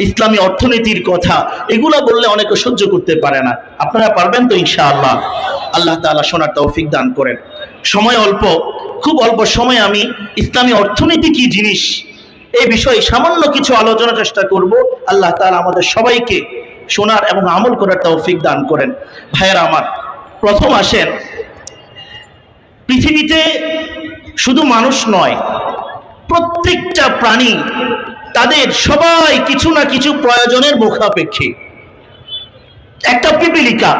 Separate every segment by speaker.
Speaker 1: ইসলামী অর্থনীতির কথা, এগুলো বললে অনেকে সহ্য করতে পারে না। আপনারা পারবেন তো ইনশাআল্লাহ? আল্লাহ তাআলা শোনার তৌফিক দান করেন। সময় অল্প, খুব অল্প সময়ে আমি ইসলামী অর্থনীতি কি জিনিস এই বিষয়ে সামান্য কিছু আলোচনার চেষ্টা করব। আল্লাহ তাআলা আমাদের সবাইকে শোনার এবং আমল করার তৌফিক দান করেন। ভাইয়েরা আমার, প্রথম আসেন, পৃথিবীতে শুধু মানুষ নয়, প্রত্যেকটা প্রাণী তাদের সবাই কিছু না কিছু প্রয়োজনের মুখাপেক্ষী। একটা পিপীলিকা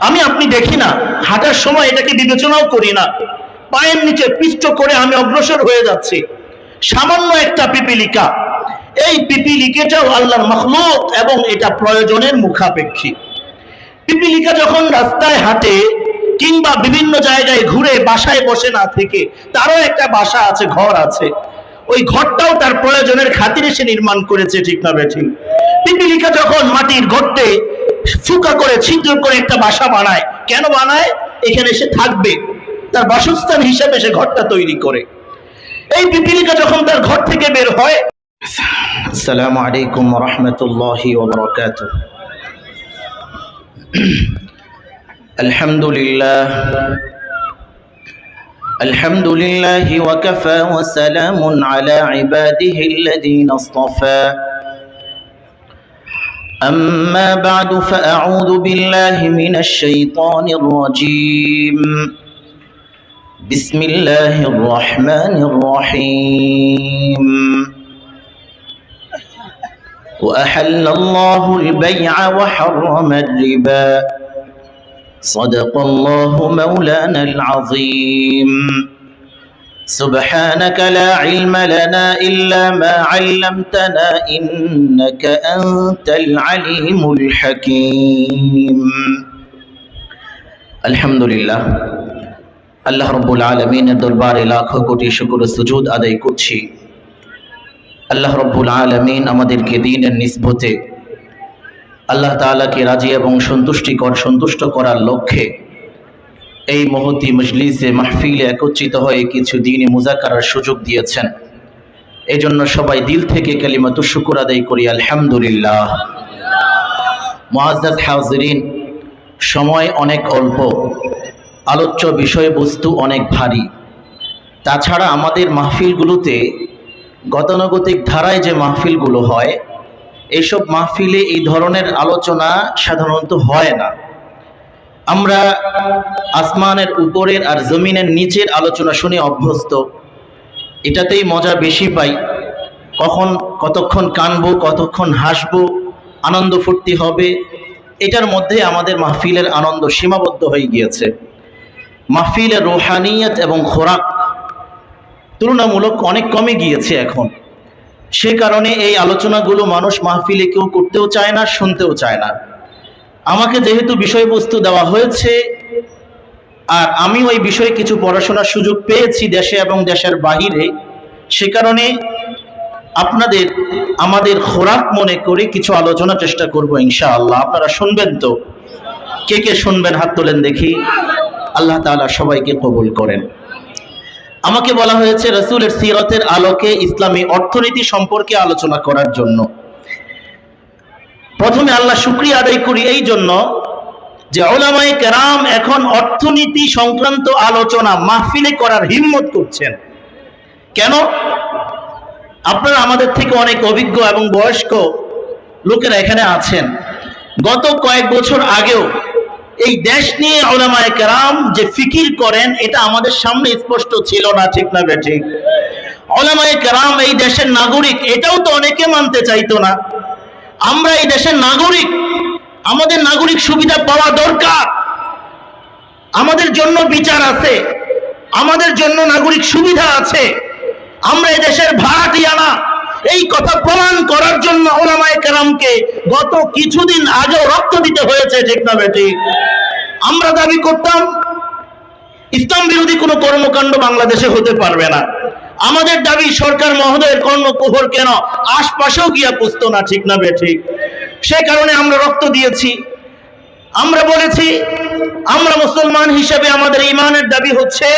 Speaker 1: আমি আপনি দেখি না, হাঁটার সময় এটাকে বিবেচনাও করি না, পায়ের নিচে পিষ্ট করে আমি অগ্রসর হয়ে যাচ্ছি। সামান্য একটা পিপীলিকা, এই পিপীলিকাটাও আল্লাহর মাখলুক এবং এটা প্রয়োজনের মুখাপেক্ষী। পিপীলিকা যখন রাস্তায় হাঁটে কিংবা বিভিন্ন জায়গায় ঘুরে বাসায় বসে না থেকে তারও একটা বাসা আছে, ঘর আছে, ওই ঘরটাও তার প্রয়োজনের খাতিরে সে নির্মাণ করেছে, ঠিক না বেঠিক? পিপীলিকা যখন মাটির গর্তে ফুকা করে ছিদ্র করে একটা বাসা বানায়, কেন বানায়? এখানে সে থাকবে, তার বাসস্থান হিসেবে সে ঘরটা তৈরি করে। এই পিপীলিকা যখন তার ঘর থেকে বের হয়, আসসালামু আলাইকুম ওয়া রাহমাতুল্লাহি ওয়া বারাকাতুহু। আলহামদুলিল্লাহ আলহামদুলিল্লাহি ওয়া কাফা ওয়া সালামুন আলা ইবাদিহিল্লাযীনা ইসতাফা। أما بعد فأعوذ بالله من الشيطان الرجيم. بسم الله الرحمن الرحيم. وأحل الله البيع وحرم الربا. صدق الله مولانا العظيم. سبحانك لا علم لنا إلا ما علمتنا إنك أنت العليم الحكيم. الحمد لله. আল্লাহ রাব্বুল আলামিনের দরবারে লাখো কোটি শুকর ও সুজুদ আদায় করছি। আল্লাহ রাব্বুল আলামিন আমাদেরকে দ্বীনের নিসবতে আল্লাহ তাআলাকে রাজি এবং সন্তুষ্ট করার লক্ষ্যে এই মহতি মজলিসে মাহফিলে একত্রিত হয়ে কিছু দ্বীনি মুযাকারার সুযোগ দিয়েছেন। এজন্য সবাই দিল থেকে কালিমাতুশ শুকর আদায় করি আলহামদুলিল্লাহ। মুআজ্জাজ হাজিরিন, সময় অনেক অল্প, আলোচ্য বিষয়বস্তু অনেক ভারী। তাছাড়া আমাদের মাহফিলগুলোতে গতানুগতিক ধারায় যে মাহফিলগুলো হয়, এইসব মাহফিলে এই ধরনের আলোচনা সাধারণত হয় না। আমরা আসমানের উপরের আর জমিনের নিচের আলোচনা শুনে অভ্যস্ত, এটাতেই মজা বেশি পাই। কতক্ষণ কানবো, কতক্ষণ হাসবো, আনন্দ ফুর্তি হবে, এটার মধ্যে আমাদের মাহফিলের আনন্দ সীমাবদ্ধ হয়ে গিয়েছে। মাহফিলের রুহানিয়ত এবং খোরাক তুলনামূলক অনেক কমে গিয়েছে এখন। সে কারণে এই আলোচনাগুলো মানুষ মাহফিলে কেউ করতেও চায় না, শুনতেও চায় না। আমাকে যেহেতু বিষয়বস্তু দেওয়া হয়েছে আর আমি ওই বিষয়ে কিছু পড়াশোনার সুযোগ পেয়েছি দেশে এবং দেশের বাহিরে, সে কারণে আমাদের খোরাক মনে করে কিছু আলোচনা চেষ্টা করব ইনশাআল্লাহ। আপনারা শুনবেন তো? কে কে শুনবেন হাত তোলেন দেখি। আল্লাহ তাআলা সবাইকে কবুল করেন। আমাকে বলা হয়েছে রাসূলের সিরাতের আলোকে ইসলামী অর্থনীতি সম্পর্কে আলোচনা করার জন্য। প্রথমে আল্লাহ শুকরিয়া আদায় করি এই জন্য যে উলামায়ে কেরাম এখন অর্থনীতি সংক্রান্ত আলোচনা মাহফিলে করার হিম্মত করছেন। কেন? আপনারা আমাদের থেকে অনেক অভিজ্ঞ এবং বয়স্ক লোকেরা এখানে আছেন। গত কয়েক বছর আগেও এই দেশ নিয়ে উলামায়ে কেরাম যে ফিকির করেন, এটা আমাদের সামনে স্পষ্ট ছিল না, ঠিক না বেঠিক? উলামায়ে কেরাম এই দেশের নাগরিক, এটাও তো অনেকে মানতে চাইতো না। আমরা এই দেশের নাগরিক, আমাদের নাগরিক সুবিধা পাওয়া দরকার, আমাদের জন্য বিচার আছে, আমাদের জন্য নাগরিক সুবিধা আছে, আমরা এই দেশের ভাড়াটিয়া না, এই কথা প্রমাণ করার জন্য উলামায়ে কেরামকে গত কিছুদিন আগেও রক্ত দিতে হয়েছে, ঠিক না বেঠিক? আমরা দাবি করতাম ইসলাম বিরোধী কোনো কর্মকাণ্ড বাংলাদেশে হতে পারবে না। আমাদের দাবি সরকার মহোদয়ের কর্ণকুহর কেন আশপাশেও গিয়া পুষতো না, ঠিক না বেঠিক? সে কারণে আমরা রক্ত দিয়েছি। আমরা বলেছি আমরা মুসলমান হিসেবে আমাদের ঈমানের দাবি হচ্ছে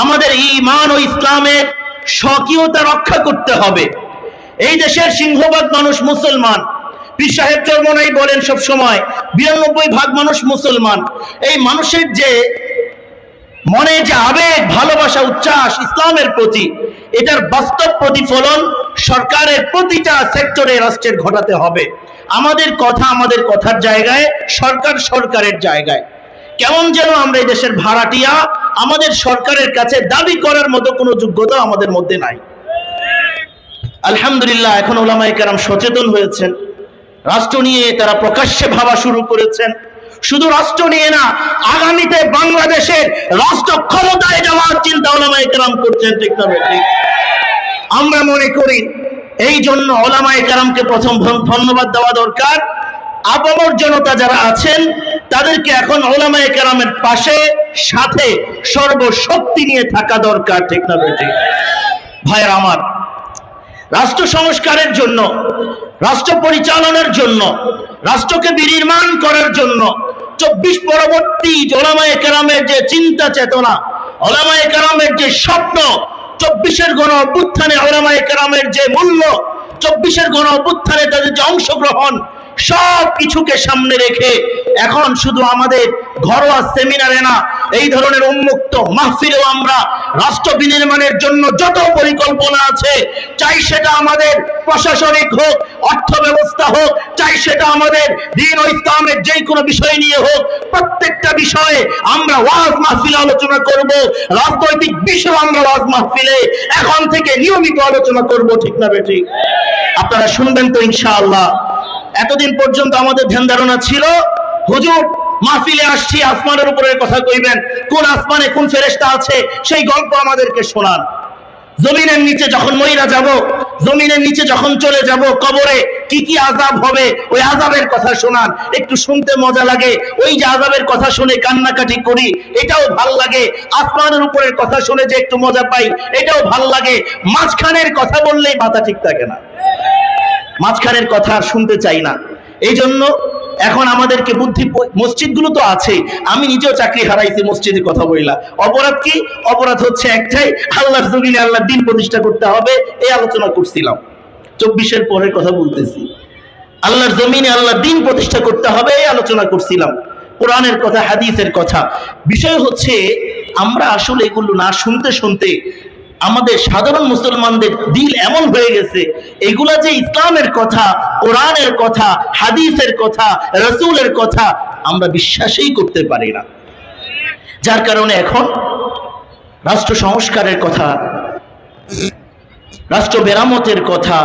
Speaker 1: আমাদের ঈমান ও ইসলামের স্বকীয়তা রক্ষা করতে হবে। এই দেশের সিংহভাগ মানুষ মুসলমান। পীর সাহেব চরমনাই বলেন সব সময় 92% মানুষ মুসলমান। এই মানুষের যে মনে যে আবেগ, ভালোবাসা, উচ্ছ্বাস ইসলামের প্রতি, এটার বাস্তব প্রতিফলন সরকারের প্রতিটা সেক্টরে রাষ্ট্রের ঘটাতে হবে। আমাদের কথা আমাদের কথার জায়গায়, সরকার সরকারের জায়গায়। কেমন যেন আমরা এই দেশের ভাড়াটিয়া, আমাদের সরকারের কাছে দাবি করার মতো কোনো যোগ্যতা আমাদের মধ্যে নাই। আলহামদুলিল্লাহ, এখন উলামায়ে কেরাম সচেতন হয়েছেন, রাষ্ট্র নিয়ে তারা প্রকাশ্যে ভাবা শুরু করেছেন। শুধু রাষ্ট্র নিয়ে না, আগামীতে বাংলাদেশের রাষ্ট্র ক্ষমতায় যাওয়ার চিন্তা উলামায়ে কেরাম করছেন, ঠিক না ঠিক? আমরা মনে করি এই জন্য উলামায়ে কেরামকে প্রথম ধন্যবাদ দেওয়া দরকার। আপামর জনতা যারা আছেন তাদেরকে এখন উলামায়ে কেরামের পাশে, সাথে সর্বশক্তি নিয়ে থাকা দরকার, ঠিক না ঠিক? ভাইয়েরা আমার, রাষ্ট্র সংস্কারের জন্য, রাষ্ট্র পরিচালনার জন্য, রাষ্ট্রকে বিনির্মাণ করার জন্য 24 পরবর্তী উলামায়ে কেরামের যে চিন্তা চেতনা, উলামায়ে কেরামের যে স্বপ্ন, 24-এর গণ অভ্যুত্থানে উলামায়ে কেরামের যে মূল্য, 24-এর গণ অভ্যুত্থানে তাদের যে অংশগ্রহণ, সব কিছুকে সামনে রেখে এখন শুধু আমাদের ঘরোয়া সেমিনারে না, এই ধরনের উন্মুক্ত মাহফিলেও আমরা রাষ্ট্র বিনির্মাণের জন্য যত পরিকল্পনা আছে, চাই সেটা আমাদের প্রশাসনিক হোক, অর্থ ব্যবস্থা হোক, চাই সেটা আমাদের দ্বীন ও ইসলামের যে কোনো বিষয় নিয়ে হোক, প্রত্যেকটা বিষয়ে আমরা ওয়াজ মাহফিলে আলোচনা করব। রাজনৈতিক বিষয় আমরা ওয়াজ মাহফিলে এখন থেকে নিয়মিত আলোচনা করব, ঠিক না বেঠিক? আপনারা শুনবেন তো ইনশাআল্লাহ। এতদিন পর্যন্ত আমাদের ধ্যান ধারণা ছিল হুজুর মাহফিলে আসছি, আসমানের উপরে কথা কইবেন, কোন আসমানে কোন ফেরেশতা আছে সেই গল্প আমাদেরকে শোনান। জমিনের নিচে যখন মইরা যাব, জমিনের নিচে যখন চলে যাব, কবরে কি কি আযাব হবে ওই আযাবের কথা শোনান। একটু শুনতে মজা লাগে, ওই যে আযাবের কথা শুনে কান্নাকাটি করি, এটাও ভাল লাগে। আসমানের উপরের কথা শুনে যে একটু মজা পাই, এটাও ভাল লাগে। মাঝখানের কথা বললেই মাথা ঠিক থাকে না, মাঝখানের কথা আর শুনতে চাই না। এই জন্য এখন আমাদেরকে বুদ্ধি, মসজিদগুলো তো আছে, আমি নিজেও চাকরি হারাইছি মসজিদে কথা বইলা। অপরাধ কি? অপরাধ হচ্ছে একটাই, আল্লাহর জমিনে আল্লাহর দ্বীন প্রতিষ্ঠা করতে হবে, এই আলোচনা করছিলাম। 24-এর পরের কথা বলতেছি, আল্লাহর জমিনে আল্লাহর দ্বীন প্রতিষ্ঠা করতে হবে, এই আলোচনা করছিলাম। কোরআনের কথা, হাদিসের কথা। বিষয় হচ্ছে আমরা আসলে এগুলো না শুনতে শুনতে আমাদের সাধারণ মুসলমানদের দিল এমন হয়ে গেছে, এগুলা যে ইসলামের কথা, কোরআনের কথা, হাদিসের কথা, রাসূলের কথা আমরা বিশ্বাসই করতে পারি না। যার কারণে এখন রাষ্ট্র সংস্কারের কথা, রাষ্ট্র মেরামতের কথা,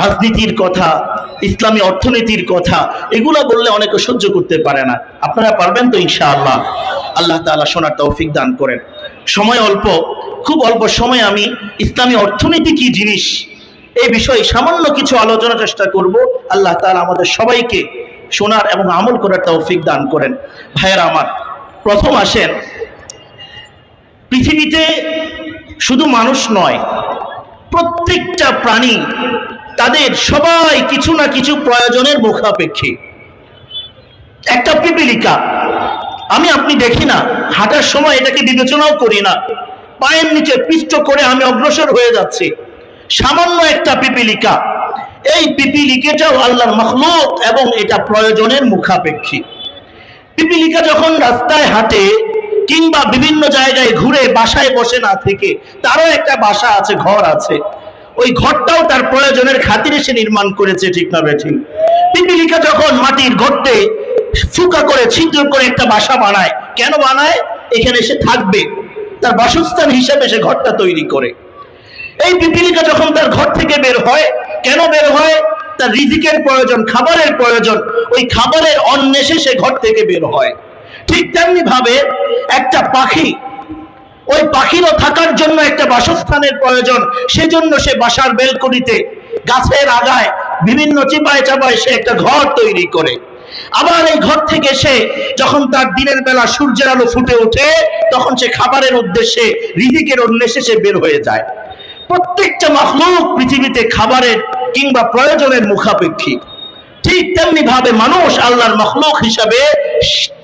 Speaker 1: রাজনীতির কথা, ইসলামী অর্থনীতির কথা, এগুলা বললে অনেকে সহ্য করতে পারে না। আপনারা পারবেন তো ইনশাআল্লাহ? আল্লাহ তাআলা শোনার তৌফিক দান করেন। সময় অল্প, খুব অল্প সময় আমি ইসলামী অর্থনীতি কি জিনিস এই বিষয়ে সামান্য কিছু আলোচনার চেষ্টা করব। আল্লাহ তাআলা আমাদের সবাইকে শোনার এবং আমল করার তৌফিক দান করেন। ভাইয়েরা আমার, প্রথম আসেন, পৃথিবীতে শুধু মানুষ নয়, প্রত্যেকটা প্রাণী তাদের সবাই কিছু না কিছু প্রয়োজনের মুখাপেক্ষী। একটা পিপীলিকা, আমি আপনি দেখি না, হাঁটার সময় এটাকে বিবেচনাও করি না, পায়ের নিচে পিষ্ট করে আমি অগ্রসর হয়ে যাচ্ছি। সামান্য একটা পিপীলিকা, এই পিপীলিকাটাও আল্লাহর মাখলুক এবং এটা প্রয়োজনের মুখাপেক্ষী। পিপীলিকা যখন রাস্তায় হাঁটে কিংবা বিভিন্ন জায়গায় ঘুরে বাসায় বসে না থেকে, তারও একটা বাসা আছে, ঘর আছে, ওই ঘরটাও তার প্রয়োজনের খাতিরে সে নির্মাণ করেছে, ঠিক না বেঠিক? পিপীলিকা যখন মাটির গর্তে ফুঁকা করে, ছিদ্র করে একটা বাসা বানায়, কেন বানায়? এখানে সে থাকবে, তার বাসস্থান হিসাবে সে ঘরটা তৈরি করে। এই পিপীলিকা যখন তার ঘর থেকে বের হয়, কেন বের হয়? তার রিজিকের প্রয়োজন, খাবারের প্রয়োজন, ওই খাবারের অন্বেষে সে ঘর থেকে বের হয়। ঠিক তেমনি ভাবে একটা পাখি, ওই পাখিরও থাকার জন্য একটা বাসস্থানের প্রয়োজন, সেজন্য সে বাসার বেলকনিতে, গাছের আগায়, বিভিন্ন চিপায় চাপায় সে একটা ঘর তৈরি করে। আবার এই ঘর থেকে সে যখন তার দিনের বেলা সূর্যের আলো ফুটে ওঠে, তখন সে খাবারের উদ্দেশ্যে, রিজিকের উদ্দেশ্যে সে বের হয়ে যায়। প্রত্যেকটা মাখলুক পৃথিবীতে খাবারের কিংবা প্রয়োজনের মুখাপেক্ষী। ঠিক তেমনি ভাবে মানুষ আল্লাহর মাখলুক হিসাবে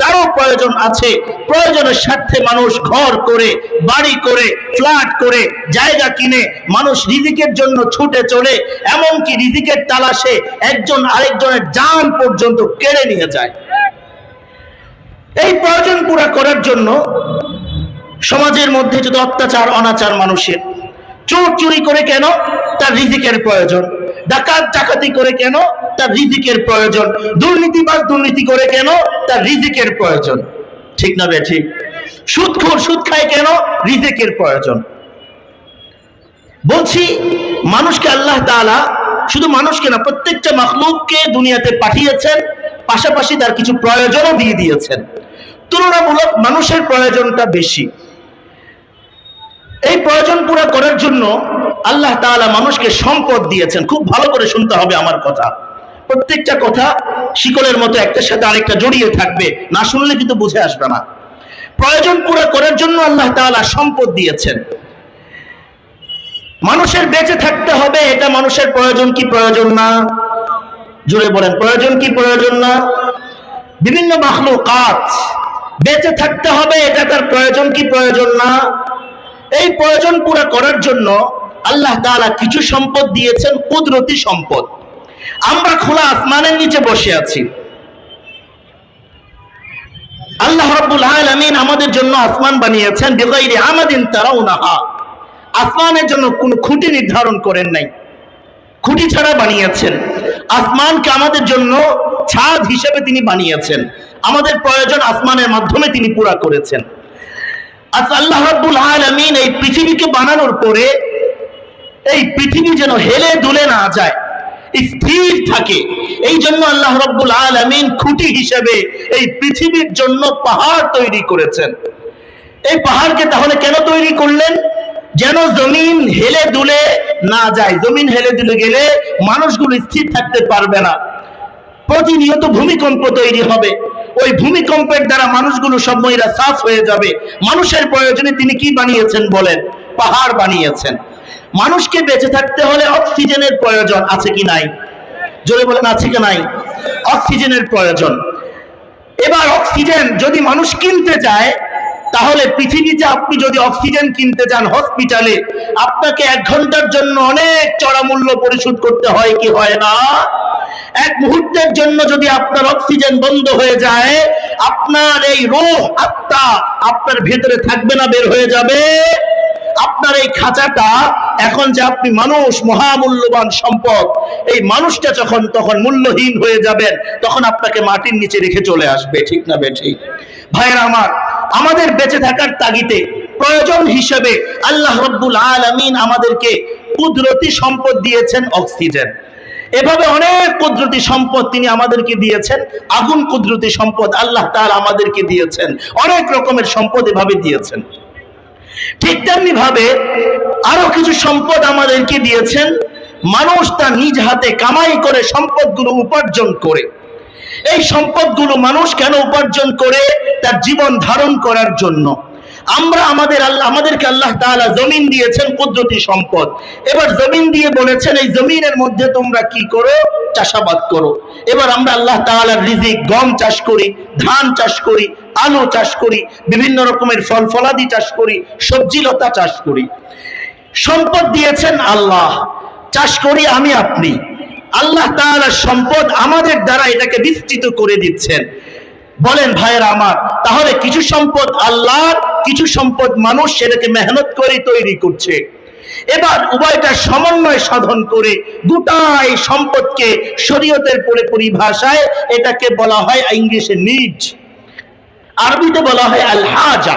Speaker 1: তারও প্রয়োজন আছে। প্রয়োজনের স্বার্থে মানুষ ঘর করে, বাড়ি করে, ফ্ল্যাট করে, জায়গা কিনে মানুষ রিজিকের জন্য ছুটে চলে, এমনকি রিজিকের তালাশে একজন আরেকজনের জান পর্যন্ত কেড়ে নিয়ে যায়। এই প্রয়োজন পুরা করার জন্য সমাজের মধ্যে যদি অত্যাচার অনাচার মানুষের, চোর চুরি করে কেন? তার রিজিকের প্রয়োজন। ডাকাত ডাকাতি করে কেন? তার রিজিকের প্রয়োজন। দুর্নীতিবাজ দুর্নীতি করে কেন? তার রিজিকের প্রয়োজন। ঠিক না বে ঠিক? সুদখোর সুদ খায় কেন? রিজিকের প্রয়োজন। বলছি মানুষকে আল্লাহ তাআলা, শুধু মানুষকে না, প্রত্যেকটা মাখলুককে দুনিয়াতে পাঠিয়েছেন, পাশাপাশি তার কিছু প্রয়োজনও দিয়ে দিয়েছেন। তুলনামূলক মানুষের প্রয়োজনটা বেশি। এই প্রয়োজন পুরো করার জন্য আল্লাহ তাআলা মানুষকে সম্পদ দিয়েছেন। খুব ভালো করে শুনতে হবে আমার কথা। প্রত্যেকটা কথা শিকলের মতো একটার সাথে আরেকটা জড়িয়ে থাকবে, না শুনলে কিন্তু বুঝে আসবে না। প্রয়োজন পুরো করার জন্য আল্লাহ তাআলা সম্পদ দিয়েছেন। মানুষের বেঁচে থাকতে হবে, এটা মানুষের প্রয়োজন কি প্রয়োজন না? জোরে বলেন, প্রয়োজন কি প্রয়োজন না? বিভিন্ন মাখলুকাত বেঁচে থাকতে হবে, এটা তার প্রয়োজন কি প্রয়োজন না? এই প্রয়োজন পুরো করার জন্য আল্লাহ তাআলা কিছু সম্পদ দিয়েছেন, কুদরতি সম্পদ। আমরা খোলা আসমানের নিচে বসে আছি। আল্লাহ রাব্বুল আলামিন আমাদের জন্য আসমান বানিয়েছেন বিগাইরি আমাদিন তারাউনাহা। আসমানের জন্য কোনো খুঁটি নির্ধারণ করেন নাই, খুঁটি ছাড়া বানিয়েছেন। আসমানকে আমাদের জন্য ছাদ হিসেবে তিনি বানিয়েছেন। আমাদের প্রয়োজন আসমানের মাধ্যমে তিনি পুরা করেছেন। আল্লাহ রাব্বুল আলামিন এই পৃথিবীকে বানানোর পরে এই পৃথিবী যেন হেলে দুলে না যায়, স্থির থাকে, এই জন্য আল্লাহ রাব্বুল আলামিন খুঁটি হিসেবে এই পৃথিবীর জন্য পাহাড় তৈরি করেছেন। এই পাহাড়কে তাহলে কেন তৈরি করলেন? যেন জমিন হেলে দুলে না যায়। জমিন হেলে দুলে গেলে মানুষগুলো স্থির থাকতে পারবে না, প্রতিনিয়ত ভূমিকম্প তৈরি হবে। ওই ভূমিকম্পের দ্বারা মানুষগুলো সব ময়রা সাফ হয়ে যাবে। মানুষের প্রয়োজনে তিনি কি বানিয়েছেন বলেন? পাহাড় বানিয়েছেন। মানুষকে বেঁচে থাকতে হলে অক্সিজেনের প্রয়োজন আছে কি নাই? জোরে বলেন, আছে কি নাই? অক্সিজেনের প্রয়োজন। এবার অক্সিজেন যদি মানুষ কিনতে যায়, তাহলে পৃথিবীতে আপনি যদি অক্সিজেন কিনতে যান হসপিটালে, আপনাকে 1 ঘন্টার জন্য অনেক চড়া মূল্য পরিশোধ করতে হয় কি হয় না? এক মুহূর্তের জন্য যদি আপনার অক্সিজেন বন্ধ হয়ে যায়, আপনার এই রূহ আত্মা আপনার ভেতরে থাকবে না, বের হয়ে যাবে। আপনার এই খাঁচাটা, এখন যে আপনি মানুষ, মহামূল্যবান সম্পদ, এই মানুষটা যখন তখন মূল্যহীন হয়ে যাবেন, তখন আপনাকে মাটির নিচে রেখে চলে আসবে। ঠিক না বেঠিক? ভাইয়েরা আমার, আমাদের বেঁচে থাকার তাগিদে প্রয়োজন হিসেবে আল্লাহ রাব্বুল আলামিন আমাদেরকে কুদরতি সম্পদ দিয়েছেন, অক্সিজেন। এভাবে অনেক কুদরতি সম্পদ তিনি আমাদেরকে দিয়েছেন। আগুন কুদরতি সম্পদ আল্লাহ তাআলা আমাদেরকে দিয়েছেন। অনেক রকমের সম্পদ এভাবে দিয়েছেন। ঠিক তেমনি ভাবে আরো কিছু সম্পদ আমাদেরকে দিয়েছেন। মানুষ তার নিজ হাতে কামাই করে সম্পদগুলো উপার্জন করে। এই সম্পদগুলো মানুষ কেন উপার্জন করে? তার জীবন ধারণ করার জন্য। আমরা আমাদেরকে আল্লাহ তাআলা জমিন দিয়েছেন, কুদরতি সম্পদ। এবার জমিন দিয়ে বলেছেন এই জমিনের মধ্যে তোমরা কি করো? চাষাবাদ করো। এবার আমরা আল্লাহ তাআলার রিজিক, গম চাষ করি, ধান চাষ করি, আলু চাষ করি, বিভিন্ন রকমের ফল ফলাদি চাষ করি, সবজি লতা চাষ করি। সম্পদ দিয়েছেন আল্লাহ, চাষ করি আমি আপনি। আল্লাহ তাআলার সম্পদ আমাদের দ্বারা এটাকে বিস্তৃত করে দিচ্ছেন। বলেন ভাইয়েরা আমার, তাহলে কিছু সম্পদ আল্লাহর, কিছু সম্পদ মানুষ সেটাকে মেহনত করে তৈরি করছে। এবার উভয়টা সমন্বয় সাধন করে গোটা এই সম্পদকে শরীয়তের পরিভাষায় এটাকে বলা হয় ইংলিশে নিড, আরবিতে বলা হয় আল হাজা।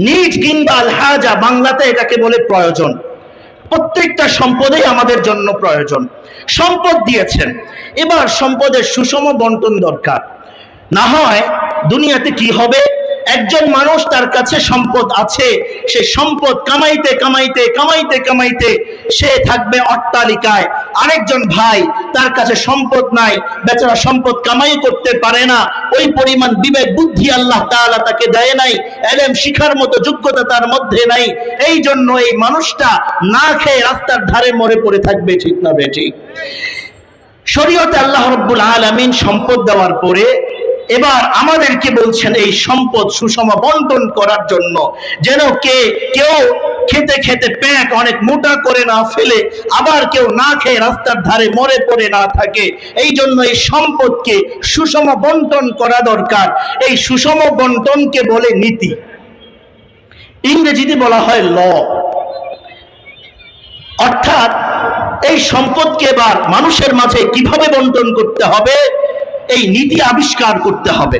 Speaker 1: নিড কিংবা আল হাজা, বাংলাতে এটাকে বলে প্রয়োজন। প্রত্যেকটা সম্পদেই আমাদের জন্য প্রয়োজন। সম্পদ দিয়েছেন, এবার সম্পদের সুষম বন্টন দরকার। না হয় দুনিয়াতে কি হবে? একজন মানুষ, তার কাছে সম্পদ আছে, সে সম্পদ কামাইতে কামাইতে কামাইতে কামাইতে সে থাকবে অট্টালিকায়। আরেকজন ভাই, তার কাছে সম্পদ নাই, বেচারা সম্পদ কামাই করতে পারে না, ওই পরিমাণ বিবেক বুদ্ধি আল্লাহ তাআলা তাকে দেয় নাই, ইলম শিখার মতো যোগ্যতা তার মধ্যে নাই। এই জন্য এই মানুষটা না খেয়ে রাস্তার ধারে মরে পড়ে থাকবে। ঠিক না বেঠিক? শরীয়তে আল্লাহ রাব্বুল আলামিন সম্পদ দেওয়ার পরে এবার আমাদেরকে বলছেন এই সম্পদ সুষম বন্টন করার জন্য, যেন কেউ খেতে খেতে পেট অনেক মোটা করে না ফেলে, আবার কেউ না খেয়ে রাস্তার ধারে মরে পড়ে না থাকে। এই জন্য এই সম্পদকে সুষম বন্টন করা দরকার। এই সুষম বন্টনকে বলে নীতি, ইংরেজিতে বলা হয় ল। অর্থাৎ এই সম্পদকে এবার মানুষের মাঝে কিভাবে বন্টন করতে হবে, এই নীতি আবিষ্কার করতে হবে।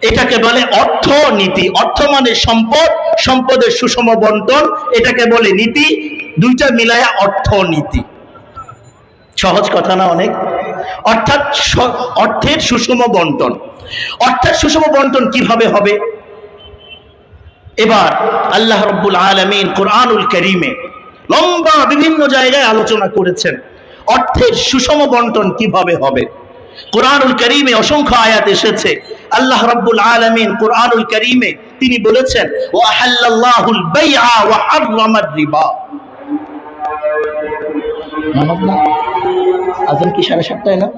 Speaker 1: এটাকে বলে অর্থনীতি। অর্থ মানে সম্পদ, সম্পদের সুষম বন্টন, এটাকে বলে নীতি। দুইটা মিলায়া অর্থনীতি। সহজ কথা না অনেক? অর্থাৎ অর্থের সুষম বন্টন। অর্থের সুষম বন্টন কিভাবে হবে? এবার আল্লাহ রাব্বুল আলামিন কোরআনুল কারীমে লম্বা বিভিন্ন জায়গায় আলোচনা করেছেন অর্থের সুষম বন্টন কিভাবে হবে। কোরআনুল কারীমে অসংখ্য আয়াত এসেছে। আল্লাহ রাব্বুল আলামিন কোরআনুল কারীমে তিনি বলেছেন, ওয়া আহাল্লাল্লাহুল বাইআ ওয়া হাররামার রিবা। আজান কি 7:30টায় না?